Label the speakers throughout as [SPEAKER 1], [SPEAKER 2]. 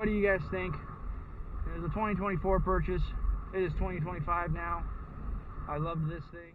[SPEAKER 1] What do you guys think? It was a 2024 purchase. It is 2025 now. I love this thing.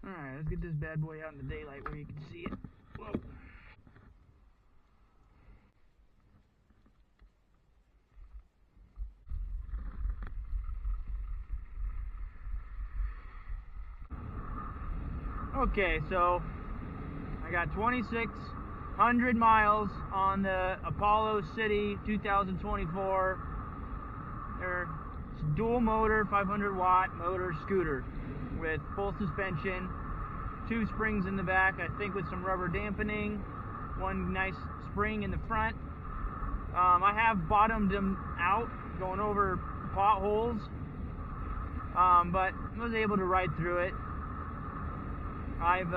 [SPEAKER 1] Alright, let's get this bad boy out in the daylight where you can see it. Whoa. Okay, so I got 2,600 miles on the Apollo City 2024. It's dual motor, 500 watt motor scooter with full suspension, 2 springs in the back, I think with some rubber dampening, 1 nice spring in the front. I have bottomed them out going over potholes, but was able to ride through it. I've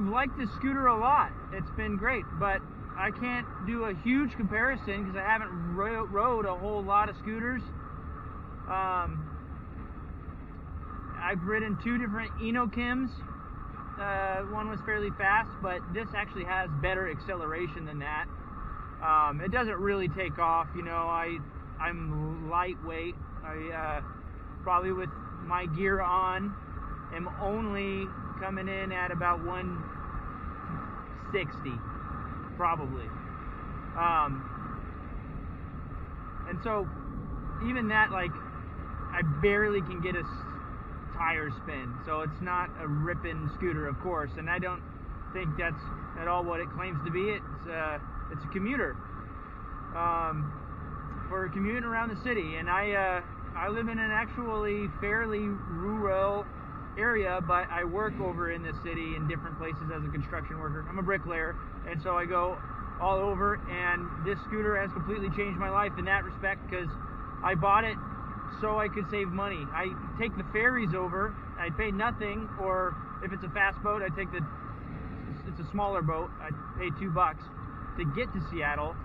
[SPEAKER 1] liked this scooter a lot. It's been great, but I can't do a huge comparison because I haven't rode a whole lot of scooters. I've ridden 2 different Inokims. One was fairly fast, but this actually has better acceleration than that. It doesn't really take off, you know. I'm lightweight. I probably with my gear on am only coming in at about 160, probably. And so even that, like, I barely can get a tire spin, so it's not a ripping scooter, of course, and I don't think that's at all what it claims to be. It's a commuter for commuting around the city, and I live in an actually fairly rural area, but I work over in the city in different places as a construction worker. I'm a bricklayer, and so I go all over, and this scooter has completely changed my life in that respect because I bought it so I could save money. I take the ferries over, I pay nothing, or if it's a fast boat, it's a smaller boat, I pay $2 to get to Seattle,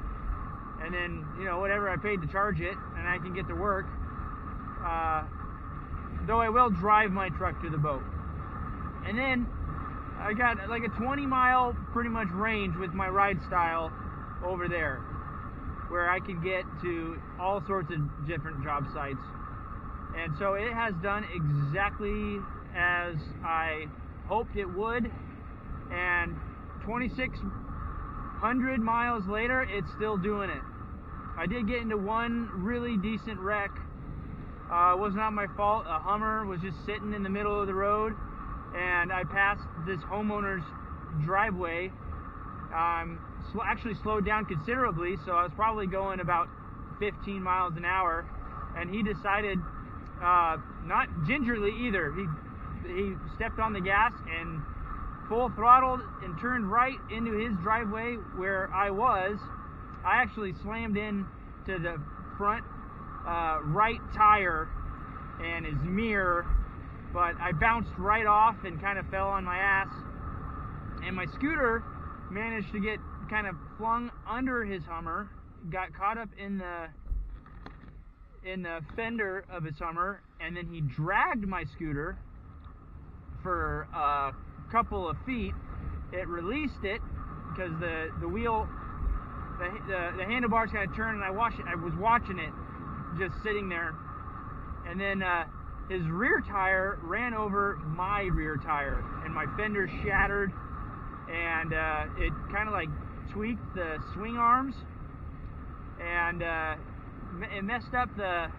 [SPEAKER 1] and then, you know, whatever I paid to charge it, and I can get to work. Though I will drive my truck to the boat. And then I got like a 20-mile pretty much range with my ride style over there, where I can get to all sorts of different job sites. And so it has done exactly as I hoped it would, and 2,600 miles later, it's still doing it. I did get into one really decent wreck. It was not my fault. A Hummer was just sitting in the middle of the road, and I passed this homeowner's driveway. Actually slowed down considerably, so I was probably going about 15 miles an hour, and he decided, not gingerly either, he stepped on the gas and full throttled and turned right into his driveway where I was. I actually slammed into the front right tire and his mirror, but I bounced right off and kind of fell on my ass, and my scooter managed to get kind of flung under his Hummer, got caught up in the fender of his Hummer, and then he dragged my scooter for a couple of feet. It released it because the wheel, the handlebars kind of turned, and I was watching it just sitting there, and then his rear tire ran over my rear tire, and my fender shattered, and it kind of like tweaked the swing arms, and it messed up the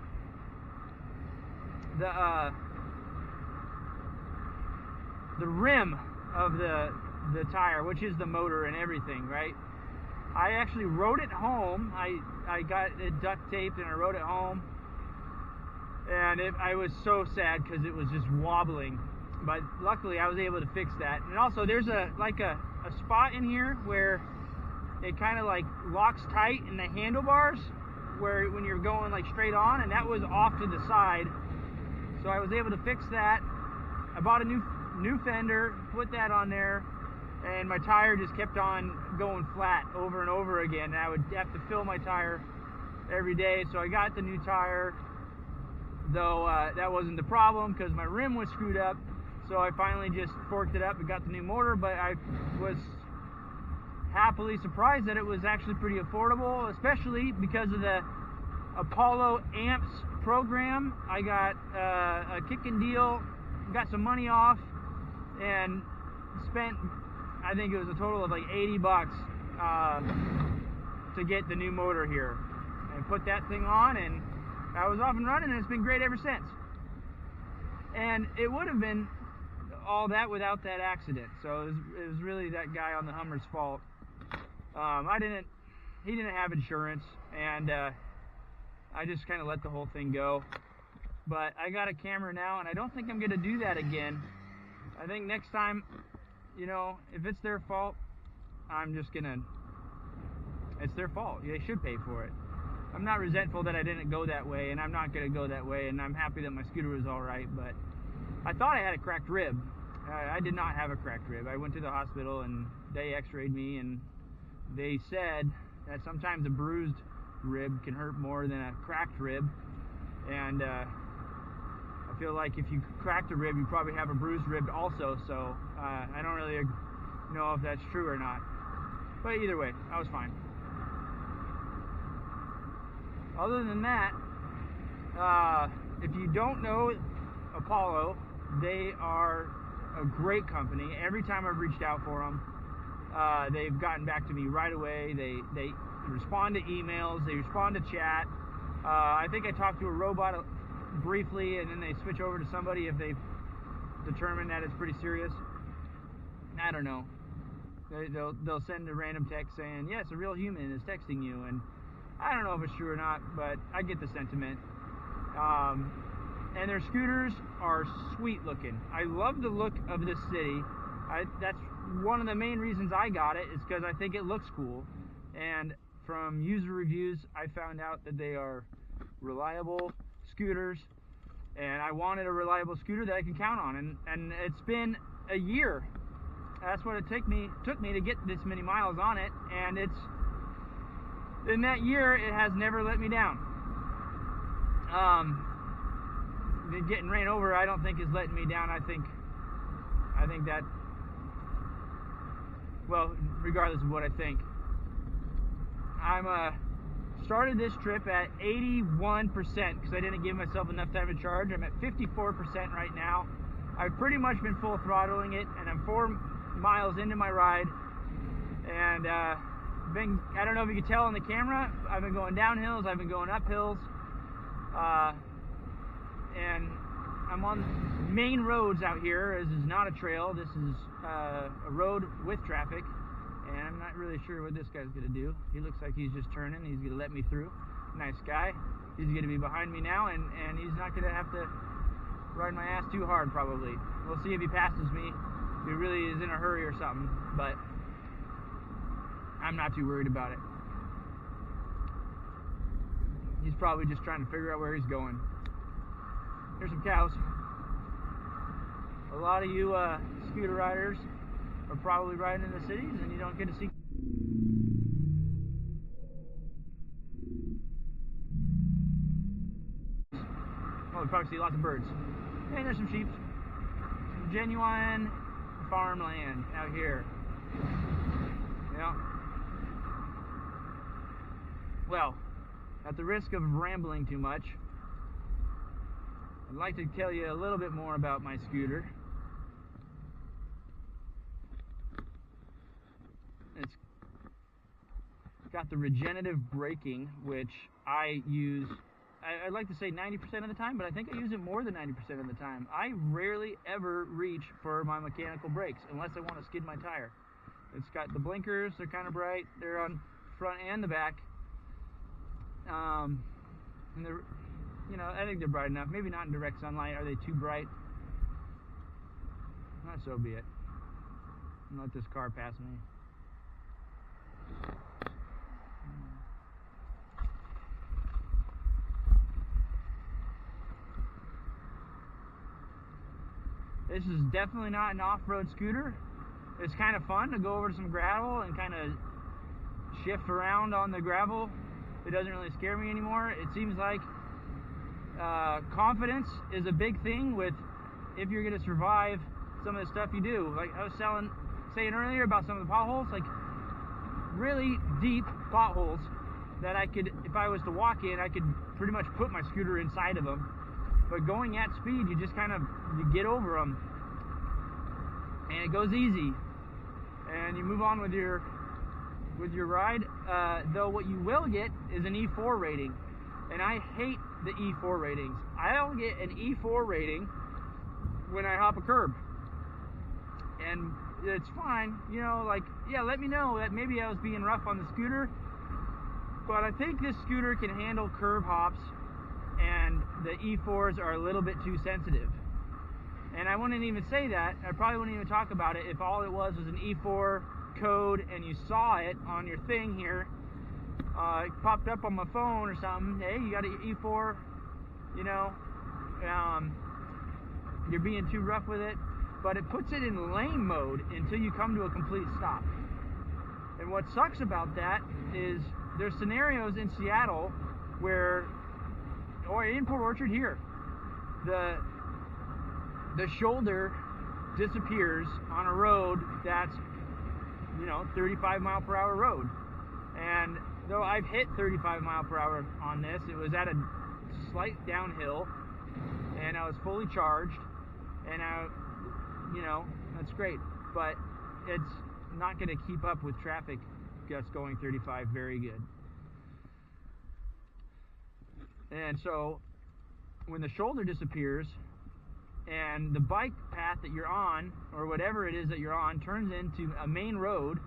[SPEAKER 1] rim of the tire, which is the motor and everything, right? I actually rode it home. I got it duct taped and I rode it home. And I was so sad because it was just wobbling. But luckily I was able to fix that. And also there's a spot in here where it kind of like locks tight in the handlebars where when you're going like straight on, and that was off to the side. So I was able to fix that. I bought a new fender, put that on there, and my tire just kept on going flat over and over again. And I would have to fill my tire every day. So I got the new tire, though that wasn't the problem because my rim was screwed up. So I finally just forked it up and got the new motor, but I was happily surprised that it was actually pretty affordable, especially because of the Apollo Amps program. I got a kicking deal, got some money off, and spent, I think it was a total of like 80 bucks to get the new motor here. And put that thing on, and I was off and running, and it's been great ever since. And it would have been all that without that accident. So it was really that guy on the Hummer's fault. He didn't have insurance, and I just kind of let the whole thing go. But I got a camera now, and I don't think I'm going to do that again. I think next time, you know, if it's their fault, I'm just going to, it's their fault. They should pay for it. I'm not resentful that I didn't go that way, and I'm not going to go that way, and I'm happy that my scooter was all right, but I thought I had a cracked rib. I did not have a cracked rib. I went to the hospital, and they x-rayed me, and they said that sometimes a bruised rib can hurt more than a cracked rib, and I feel like if you cracked a rib, you probably have a bruised rib also, so I don't really know if that's true or not. But either way, I was fine. Other than that, if you don't know Apollo, they are a great company. Every time I've reached out for them, they've gotten back to me right away. They respond to emails, they respond to chat. I think I talked to a robot briefly, and then they switch over to somebody if they've determined that it's pretty serious. I don't know. They'll send a random text saying, yes, a real human is texting you, and I don't know if it's true or not, but I get the sentiment. And their scooters are sweet looking. I love the look of this city. That's one of the main reasons I got it, is because I think it looks cool. And from user reviews, I found out that they are reliable scooters, and I wanted a reliable scooter that I can count on. And it's been a year. That's what it took me to get this many miles on it, and in that year, it has never let me down. Getting ran over, I don't think is letting me down. I think that, well, regardless of what I think, I'm started this trip at 81% because I didn't give myself enough time to charge. I'm at 54% right now. I've pretty much been full throttling it, and I'm 4 miles into my ride, and I don't know if you can tell on the camera, I've been going down hills, I've been going up hills, and I'm on main roads out here. This is not a trail, this is a road with traffic, and I'm not really sure what this guy's gonna do. He looks like he's just turning, he's gonna let me through. Nice guy. He's gonna be behind me now, and he's not gonna have to ride my ass too hard probably. We'll see if he passes me, if he really is in a hurry or something, but I'm not too worried about it. He's probably just trying to figure out where he's going. Here's some cows. A lot of you scooter riders are probably riding in the cities and you don't get to see. Well, you probably see lots of birds. And there's some sheep. Some genuine farmland out here. Yeah. Well, at the risk of rambling too much, I'd like to tell you a little bit more about my scooter. It's got the regenerative braking, which I use, I'd like to say 90% of the time, but I think I use it more than 90% of the time. I rarely ever reach for my mechanical brakes unless I want to skid my tire. It's got the blinkers, they're kind of bright, they're on front and the back. And they're, you know, I think they're bright enough. Maybe not in direct sunlight. Are they too bright? Not so be it. I'll let this car pass me. This is definitely not an off-road scooter. It's kind of fun to go over to some gravel and kind of shift around on the gravel. It doesn't really scare me anymore. It seems like confidence is a big thing with if you're going to survive some of the stuff you do. Like I was saying earlier about some of the potholes, like really deep potholes that I could, if I was to walk in, I could pretty much put my scooter inside of them. But going at speed, you just kind of, you get over them, and it goes easy, and you move on with your ride. Though what you will get is an E4 rating, and I hate the E4 ratings. I'll get an E4 rating when I hop a curb, and it's fine, you know, like, yeah, let me know that maybe I was being rough on the scooter, but I think this scooter can handle curb hops, and the E4s are a little bit too sensitive. And I wouldn't even say that. I probably wouldn't even talk about it if all it was an E4 code and you saw it on your thing here. It popped up on my phone or something. Hey, you got an E4, you know, you're being too rough with it. But it puts it in lane mode until you come to a complete stop. And what sucks about that is there's scenarios in Seattle where, or in Port Orchard here, the shoulder disappears on a road that's, you know, 35 mile per hour road. And though I've hit 35 mile per hour on this, it was at a slight downhill and I was fully charged, and you know, that's great, but it's not going to keep up with traffic just going 35 very good. And so when the shoulder disappears and the bike path that you're on, or whatever it is that you're on, turns into a main road,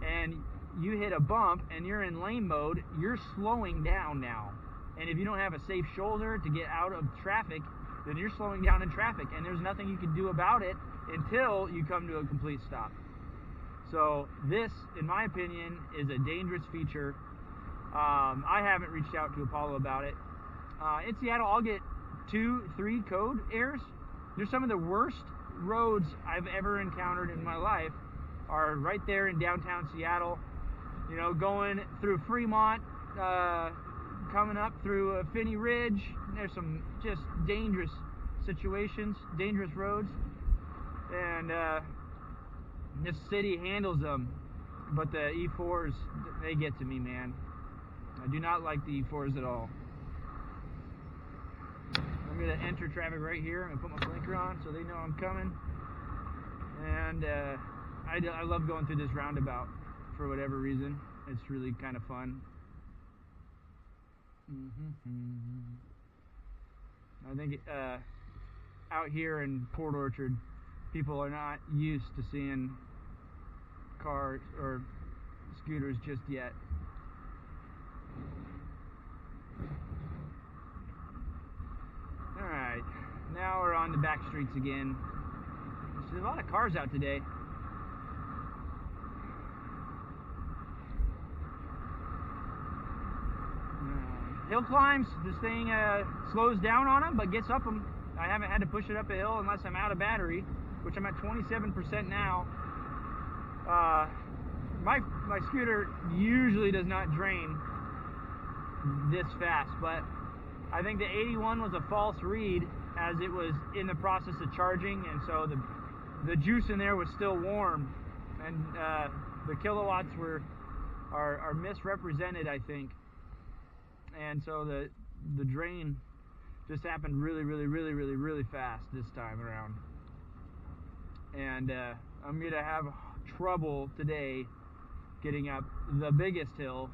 [SPEAKER 1] and you hit a bump and you're in lane mode, you're slowing down now. And if you don't have a safe shoulder to get out of traffic, then you're slowing down in traffic, and there's nothing you can do about it until you come to a complete stop. So this, in my opinion, is a dangerous feature. I haven't reached out to Apollo about it. In Seattle, I'll get 2-3 code errors. There's some of the worst roads I've ever encountered in my life are right there in downtown Seattle. You know, going through Fremont, coming up through Finney Ridge. There's some just dangerous situations, dangerous roads, and this city handles them. But the E4s, they get to me, man. I do not like the E4s at all. I'm going to enter traffic right here. I'm going to put my blinker on so they know I'm coming. And I love going through this roundabout for whatever reason. It's really kind of fun. I think out here in Port Orchard, people are not used to seeing cars or scooters just yet. Alright, now we're on the back streets again. There's a lot of cars out today. Hill climbs, this thing slows down on them, but gets up them. I haven't had to push it up a hill unless I'm out of battery, which I'm at 27% now. My scooter usually does not drain this fast, but I think the 81 was a false read as it was in the process of charging, and so the juice in there was still warm, and the kilowatts are misrepresented, I think. And so the drain just happened really fast this time around. And I'm going to have trouble today getting up the biggest hill.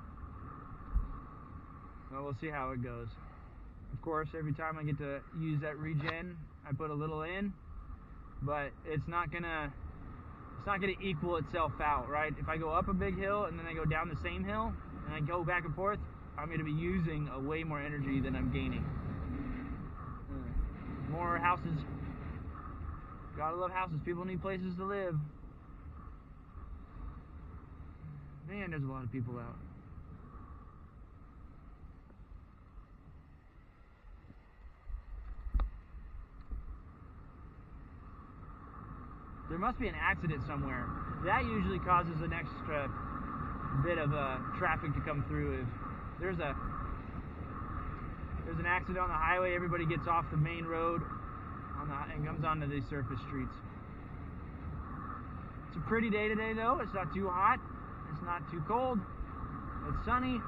[SPEAKER 1] Well, we'll see how it goes. Of course, every time I get to use that regen, I put a little in, but it's not gonna not going to equal itself out, right? If I go up a big hill and then I go down the same hill and I go back and forth, I'm going to be using way more energy than I'm gaining. More houses. Gotta love houses. People need places to live. Man, there's a lot of people out. There must be an accident somewhere. That usually causes an extra bit of traffic to come through. If there's an accident on the highway, everybody gets off the main road and comes onto these surface streets. It's a pretty day today, though. It's not too hot. It's not too cold. It's sunny.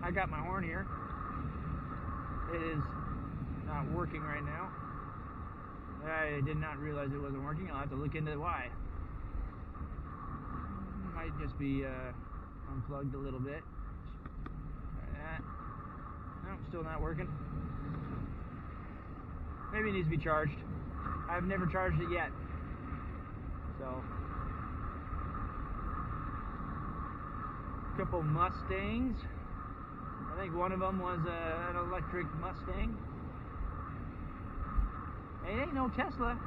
[SPEAKER 1] I got my horn here. It is not working right now. I did not realize it wasn't working. I'll have to look into why. Might just be unplugged a little bit. Try that. No, still not working. Maybe it needs to be charged. I've never charged it yet. So, a couple Mustangs. I think one of them was an electric Mustang. It ain't no Tesla.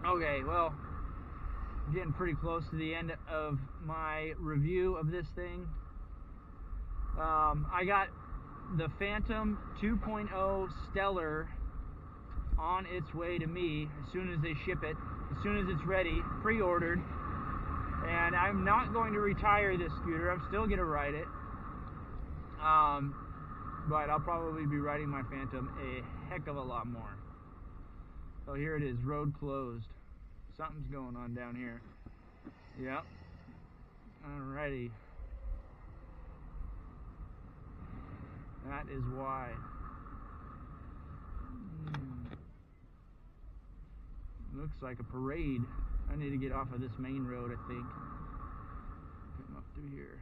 [SPEAKER 1] Okay, well, I'm getting pretty close to the end of my review of this thing. I got the Phantom 2.0 Stellar on its way to me as soon as they ship it, as soon as it's ready, pre-ordered. And I'm not going to retire this scooter. I'm still going to ride it. But I'll probably be riding my Phantom a heck of a lot more. So here it is, road closed. Something's going on down here. Yep. Alrighty. That is why. Looks like a parade. I need to get off of this main road, I think. Come up through here.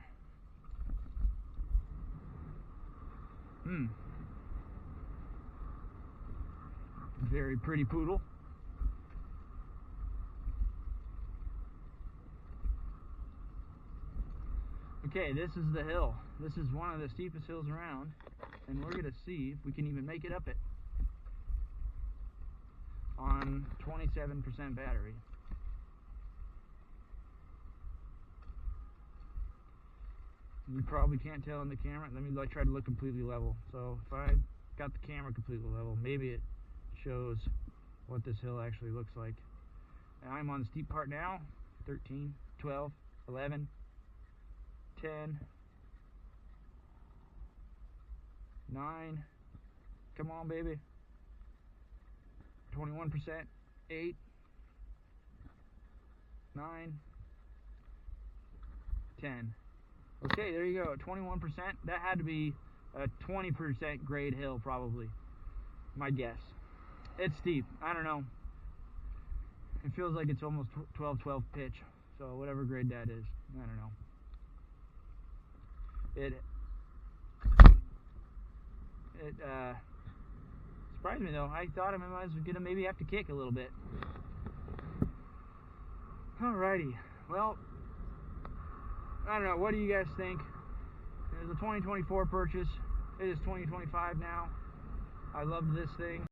[SPEAKER 1] Very pretty poodle. Okay, this is the hill. This is one of the steepest hills around, and we're gonna see if we can even make it up it on 27% battery. You probably can't tell in the camera. Let me try to look completely level. So if I got the camera completely level, maybe it shows what this hill actually looks like. And I'm on the steep part now. 13, 12, 11, 10, 9, come on baby, 21%, 8, 9, 10. Okay, there you go, 21%. That had to be a 20% grade hill, probably, my guess. It's steep, I don't know. It feels like it's almost 12-12 pitch, so whatever grade that is, I don't know. It surprised me though. I thought I was gonna maybe have to kick a little bit. Alrighty, well, I don't know, what do you guys think? It was a 2024 purchase. It is 2025 now. I love this thing.